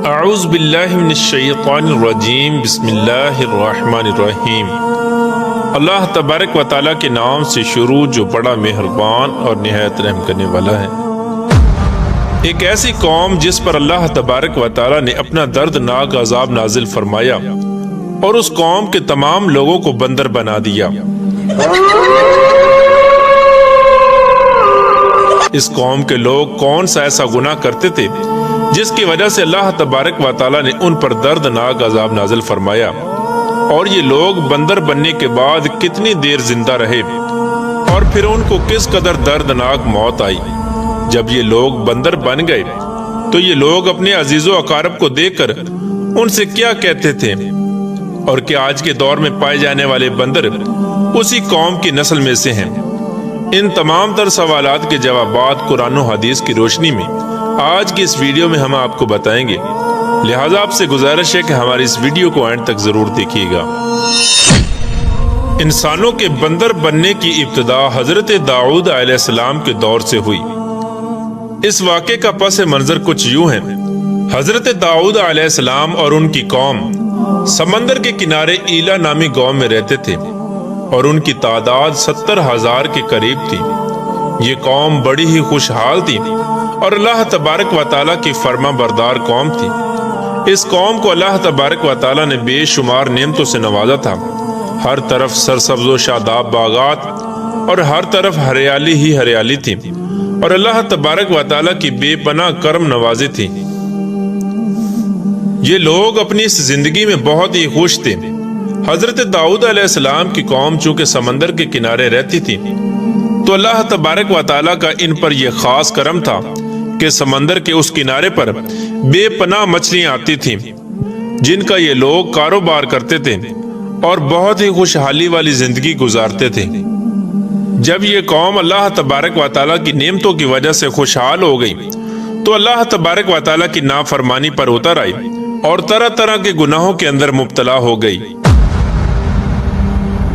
اعوذ باللہ من الشیطان الرجیم بسم اللہ الرحمن الرحیم۔ اللہ تبارک و تعالیٰ کے نام سے شروع جو بڑا مہربان اور نہایت رحم کرنے والا ہے۔ ایک ایسی قوم جس پر اللہ تبارک و تعالیٰ نے اپنا دردناک عذاب نازل فرمایا اور اس قوم کے تمام لوگوں کو بندر بنا دیا۔ اس قوم کے لوگ کون سا ایسا گناہ کرتے تھے جس کی وجہ سے اللہ تبارک و تعالیٰ نے ان پر دردناک عذاب نازل فرمایا، اور یہ لوگ بندر بننے کے بعد کتنی دیر زندہ رہے اور پھر ان کو کس قدر دردناک موت آئی۔ جب یہ لوگ بندر بن گئے تو یہ لوگ اپنے عزیز و اقارب کو دیکھ کر ان سے کیا کہتے تھے، اور کیا آج کے دور میں پائے جانے والے بندر اسی قوم کی نسل میں سے ہیں؟ ان تمام تر سوالات کے جوابات قرآن و حدیث کی روشنی میں آج کی اس ویڈیو میں ہم آپ کو بتائیں گے، لہٰذا آپ سے گزارش ہے کہ ہماری اس ویڈیو کو اینڈ تک ضرور دیکھیے گا۔ انسانوں کے بندر بننے کی ابتدا حضرت داؤد علیہ السلام کے دور سے ہوئی۔ اس واقعے کا پس منظر کچھ یوں ہے۔ حضرت داؤد علیہ السلام اور ان کی قوم سمندر کے کنارے ایلا نامی گاؤں میں رہتے تھے، اور ان کی تعداد 70,000 کے قریب تھی۔ یہ قوم بڑی ہی خوشحال تھی اور اللہ تبارک و تعالیٰ کی فرما بردار قوم تھی۔ اس قوم کو اللہ تبارک و تعالیٰ نے بے شمار نعمتوں سے نوازا تھا۔ ہر طرف سرسبز و شاداب باغات اور ہر طرف ہریالی ہی ہریالی تھی، اور اللہ تبارک و تعالیٰ کی بے پناہ کرم نوازی تھی۔ یہ لوگ اپنی اس زندگی میں بہت ہی خوش تھے۔ حضرت داؤد علیہ السلام کی قوم چونکہ سمندر کے کنارے رہتی تھی تو اللہ تبارک و تعالیٰ کا ان پر یہ خاص کرم تھا کہ سمندر کے اس کنارے پر بے پناہ مچھلیاں آتی تھیں جن کا یہ لوگ کاروبار کرتے تھے اور بہت ہی خوشحالی والی زندگی گزارتے تھے۔ جب یہ قوم اللہ تبارک و تعالیٰ کی نعمتوں کی وجہ سے خوشحال ہو گئی تو اللہ تبارک و تعالیٰ کی نافرمانی پر اتر آئی اور طرح طرح کے گناہوں کے اندر مبتلا ہو گئی۔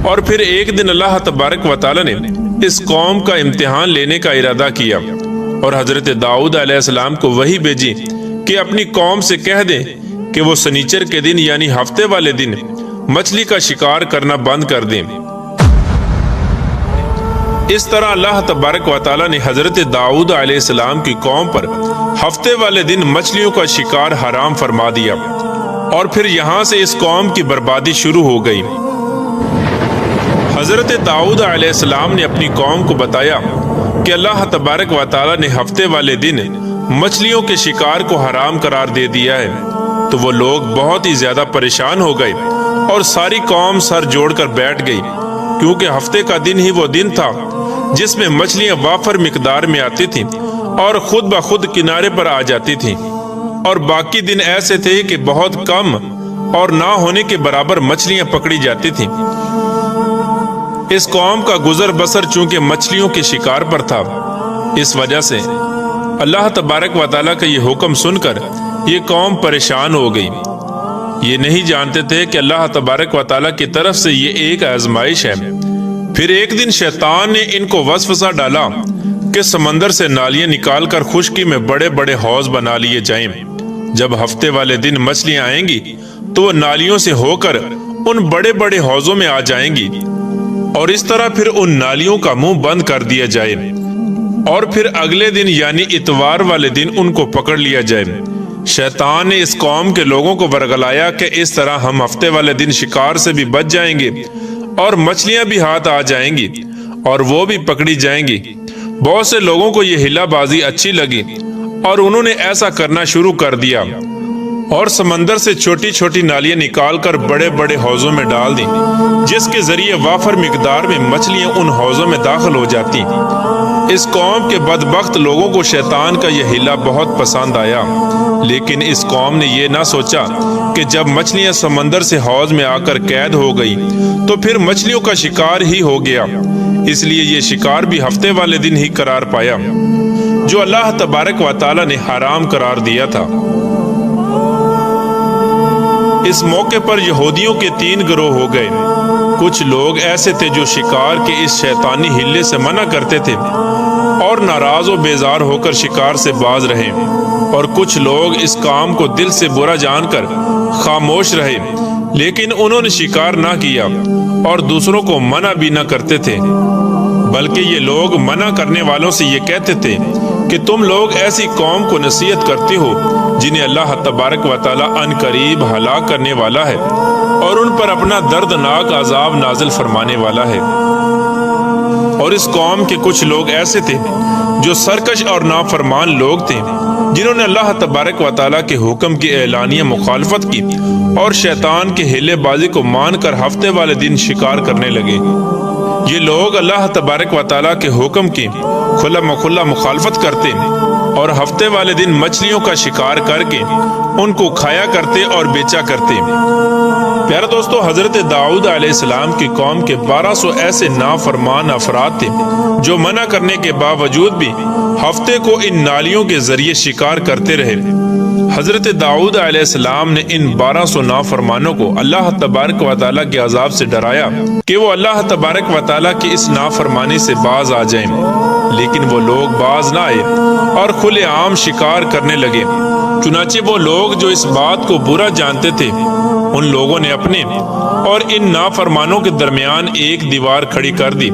اور پھر ایک دن اللہ تبارک و تعالیٰ نے اس قوم کا امتحان لینے کا ارادہ کیا اور حضرت داؤد علیہ السلام کو وحی بھیجی کہ اپنی قوم سے کہہ دیں کہ وہ سنیچر کے دن یعنی ہفتے والے دن مچھلی کا شکار کرنا بند کر دیں۔ اس طرح اللہ تبارک و تعالیٰ نے حضرت داؤد علیہ السلام کی قوم پر ہفتے والے دن مچھلیوں کا شکار حرام فرما دیا، اور پھر یہاں سے اس قوم کی بربادی شروع ہو گئی۔ حضرت داؤد علیہ السلام نے اپنی قوم کو بتایا کہ اللہ تبارک و تعالیٰ نے ہفتے والے دن مچھلیوں کے شکار کو حرام قرار دے دیا ہے، تو وہ لوگ بہت ہی زیادہ پریشان ہو گئے اور ساری قوم سر جوڑ کر بیٹھ گئی، کیونکہ ہفتے کا دن ہی وہ دن تھا جس میں مچھلیاں وافر مقدار میں آتی تھیں اور خود بخود کنارے پر آ جاتی تھیں، اور باقی دن ایسے تھے کہ بہت کم اور نہ ہونے کے برابر مچھلیاں پکڑی جاتی تھیں۔ اس قوم کا گزر بسر چونکہ مچھلیوں کے شکار پر تھا، اس وجہ سے اللہ تبارک و تعالیٰ کا یہ حکم سن کر یہ قوم پریشان ہو گئی۔ یہ نہیں جانتے تھے کہ اللہ تبارک و تعالیٰ کی طرف سے یہ ایک آزمائش ہے۔ پھر ایک دن شیطان نے ان کو وسوسہ ڈالا کہ سمندر سے نالیاں نکال کر خشکی میں بڑے بڑے حوض بنا لیے جائیں۔ جب ہفتے والے دن مچھلیاں آئیں گی تو وہ نالیوں سے ہو کر ان بڑے بڑے حوضوں میں آ جائیں گی، اور اس طرح پھر ان نالیوں کا منہ بند کر دیا جائے، اور پھر اگلے دن یعنی اتوار والے دن ان کو پکڑ لیا جائے۔ شیطان نے اس قوم کے لوگوں کو ورگلایا کہ اس طرح ہم ہفتے والے دن شکار سے بھی بچ جائیں گے اور مچھلیاں بھی ہاتھ آ جائیں گی اور وہ بھی پکڑی جائیں گی۔ بہت سے لوگوں کو یہ ہلا بازی اچھی لگی اور انہوں نے ایسا کرنا شروع کر دیا، اور سمندر سے چھوٹی چھوٹی نالیاں نکال کر بڑے بڑے حوضوں میں ڈال دیں، جس کے ذریعے وافر مقدار میں مچھلیاں ان حوضوں میں داخل ہو جاتی۔ اس قوم کے بدبخت لوگوں کو شیطان کا یہ ہیلا بہت پسند آیا، لیکن اس قوم نے یہ نہ سوچا کہ جب مچھلیاں سمندر سے حوض میں آ کر قید ہو گئی تو پھر مچھلیوں کا شکار ہی ہو گیا، اس لیے یہ شکار بھی ہفتے والے دن ہی قرار پایا جو اللہ تبارک و تعالیٰ نے حرام قرار دیا تھا۔ اس موقع پر یہودیوں کے 3 گروہ ہو گئے۔ کچھ لوگ ایسے تھے جو شکار کے اس شیطانی ہلے سے منع کرتے تھے اور ناراض و بیزار ہو کر شکار سے باز رہے، اور کچھ لوگ اس کام کو دل سے برا جان کر خاموش رہے، لیکن انہوں نے شکار نہ کیا اور دوسروں کو منع بھی نہ کرتے تھے، بلکہ یہ لوگ منع کرنے والوں سے یہ کہتے تھے کہ تم لوگ ایسی قوم کو نصیحت کرتے ہو جنہیں اللہ تبارک و تعالیٰ ان قریب ہلاک کرنے والا ہے اور ان پر اپنا دردناک عذاب نازل فرمانے والا ہے۔ اور اس قوم کے کچھ لوگ ایسے تھے جو سرکش اور نافرمان لوگ تھے، جنہوں نے اللہ تبارک و تعالیٰ کے حکم کی اعلانیہ مخالفت کی اور شیطان کے ہیلے بازی کو مان کر ہفتے والے دن شکار کرنے لگے۔ یہ لوگ اللہ تبارک و تعالیٰ کے حکم کی کھلا مکھلا مخالفت کرتے اور ہفتے والے دن مچھلیوں کا شکار کر کے ان کو کھایا کرتے اور بیچا کرتے۔ پیارے دوستو، حضرت داؤد علیہ السلام کی قوم کے 1200 ایسے نافرمان افراد تھے جو منع کرنے کے باوجود بھی ہفتے کو ان نالیوں کے ذریعے شکار کرتے رہے۔ حضرت داؤد علیہ السلام نے ان 1200 نافرمانوں کو اللہ تبارک و تعالیٰ کے عذاب سے ڈرایا کہ وہ اللہ تبارک و تعالیٰ کی اس نافرمانی سے باز آ جائیں، لیکن وہ لوگ باز نہ آئے اور کھلے عام شکار کرنے لگے۔ چنانچہ وہ لوگ جو اس بات کو برا جانتے تھے، ان لوگوں نے اپنے اور ان نافرمانوں کے درمیان ایک دیوار کھڑی کر دی،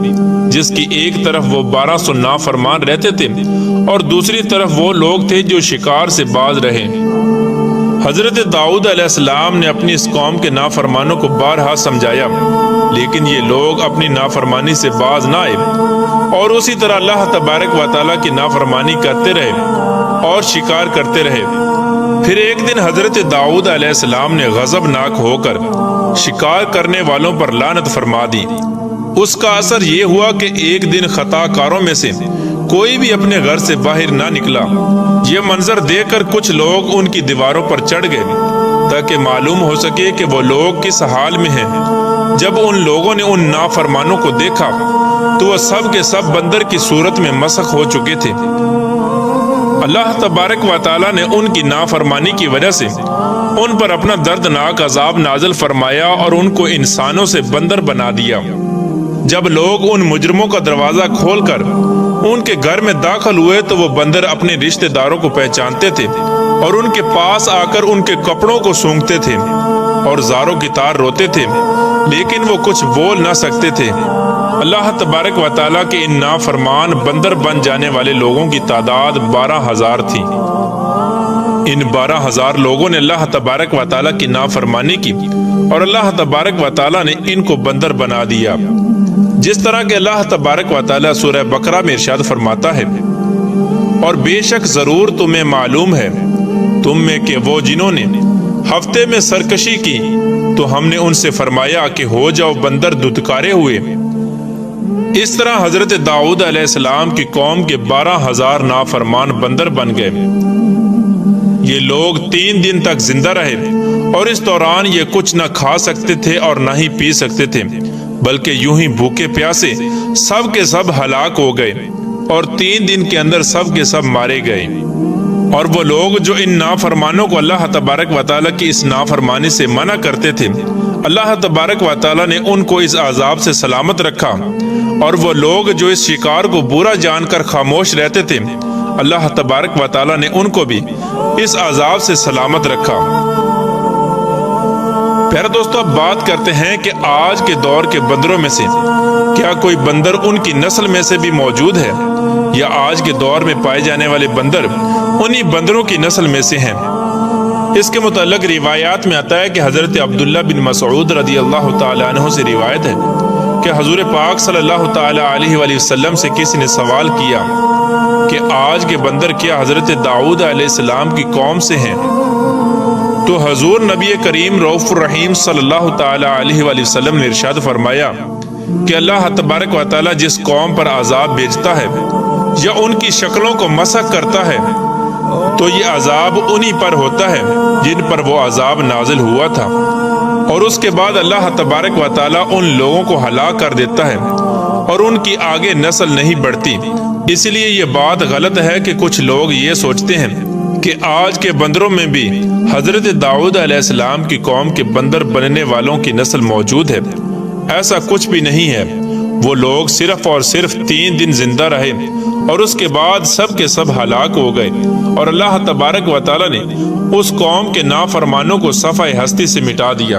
جس کی ایک طرف وہ 1200 نافرمان رہتے تھے اور دوسری طرف وہ لوگ تھے جو شکار سے باز رہے۔ حضرت داؤد علیہ السلام نے اپنی اس قوم کے نافرمانوں کو بارہا سمجھایا، لیکن یہ لوگ اپنی نافرمانی سے باز نہ آئے اور اسی طرح اللہ تبارک و تعالیٰ کی نافرمانی کرتے رہے اور شکار کرتے رہے۔ پھر ایک دن حضرت داؤد علیہ السلام نے غضبناک ہو کر شکار کرنے والوں پر لعنت فرما دی۔ اس کا اثر یہ ہوا کہ ایک دن خطا کاروں میں سے کوئی بھی اپنے گھر سے باہر نہ نکلا۔ یہ منظر دیکھ کر کچھ لوگ ان کی دیواروں پر چڑھ گئے تاکہ معلوم ہو سکے کہ وہ لوگ کس حال میں ہیں۔ جب ان لوگوں نے ان نافرمانوں کو دیکھا تو وہ سب کے سب بندر کی صورت میں مسخ ہو چکے تھے۔ اللہ تبارک و تعالیٰ نے ان کی نافرمانی کی وجہ سے ان پر اپنا دردناک عذاب نازل فرمایا اور ان کو انسانوں سے بندر بنا دیا۔ جب لوگ ان مجرموں کا دروازہ کھول کر ان کے گھر میں داخل ہوئے تو وہ بندر اپنے رشتہ داروں کو پہچانتے تھے اور ان کے پاس آ کر ان کے کپڑوں کو سونگھتے تھے اور زاروں کی تار روتے تھے، لیکن وہ کچھ بول نہ سکتے تھے۔ اللہ تبارک و تعالیٰ کے ان نافرمان بندر بن جانے والے لوگوں کی تعداد 12,000 تھی۔ ان 12,000 لوگوں نے اللہ تبارک و تعالیٰ کی نافرمانی کی اور اللہ تبارک و تعالیٰ نے ان کو بندر بنا دیا، جس طرح کہ اللہ تبارک و تعالیٰ سورہ بقرہ میں ارشاد فرماتا ہے، اور بے شک ضرور تمہیں معلوم ہے تم میں کہ وہ جنہوں نے ہفتے میں سرکشی کی تو ہم نے ان سے فرمایا کہ ہو جاؤ بندر دھتکارے ہوئے۔ اس طرح حضرت داؤد علیہ السلام کی قوم کے 12,000 نافرمان بندر بن گئے۔ یہ لوگ 3 دن تک زندہ رہے اور اس دوران یہ کچھ نہ کھا سکتے تھے اور نہ ہی پی سکتے تھے، بلکہ یوں ہی بھوکے پیاسے سب کے سب ہلاک ہو گئے اور 3 دن کے اندر سب کے سب مارے گئے۔ اور وہ لوگ جو ان نافرمانوں کو اللہ تبارک و تعالیٰ کی اس نافرمانی سے منع کرتے تھے، اللہ تبارک و تعالیٰ نے ان کو اس عذاب سے سلامت رکھا، اور وہ لوگ جو اس شکار کو برا جان کر خاموش رہتے تھے، اللہ تبارک و تعالیٰ نے ان کو بھی اس عذاب سے سلامت رکھا۔ پیارے دوستو، اب بات کرتے ہیں کہ آج کے دور کے بندروں میں سے کیا کوئی بندر ان کی نسل میں سے بھی موجود ہے، یا آج کے دور میں پائے جانے والے بندر انہی بندروں کی نسل میں سے ہیں؟ اس کے متعلق روایات میں آتا ہے کہ حضرت عبداللہ بن مسعود رضی اللہ تعالیٰ عنہ سے روایت ہے کہ حضور پاک صلی اللہ تعالیٰ علیہ وآلہ وسلم سے کسی نے سوال کیا کہ آج کے بندر کیا حضرت داؤد علیہ السلام کی قوم سے ہیں؟ تو حضور نبی کریم رؤوف الرحیم صلی اللہ تعالیٰ علیہ وآلہ وسلم نے ارشاد فرمایا کہ اللہ تبارک و تعالیٰ جس قوم پر عذاب بھیجتا ہے یا ان کی شکلوں کو مسخ کرتا ہے تو یہ عذاب انہی پر ہوتا ہے جن پر وہ عذاب نازل ہوا تھا، اور اس کے بعد اللہ تبارک و تعالیٰ ان لوگوں کو ہلاک کر دیتا ہے اور ان کی آگے نسل نہیں بڑھتی۔ اس لیے یہ بات غلط ہے کہ کچھ لوگ یہ سوچتے ہیں کہ آج کے بندروں میں بھی حضرت داؤد علیہ السلام کی قوم کے بندر بننے والوں کی نسل موجود ہے۔ ایسا کچھ بھی نہیں ہے۔ وہ لوگ صرف اور صرف 3 دن زندہ رہے اور اس کے بعد سب کے سب ہلاک ہو گئے، اور اللہ تبارک و تعالی نے اس قوم کے نافرمانوں کو صفحہ ہستی سے مٹا دیا۔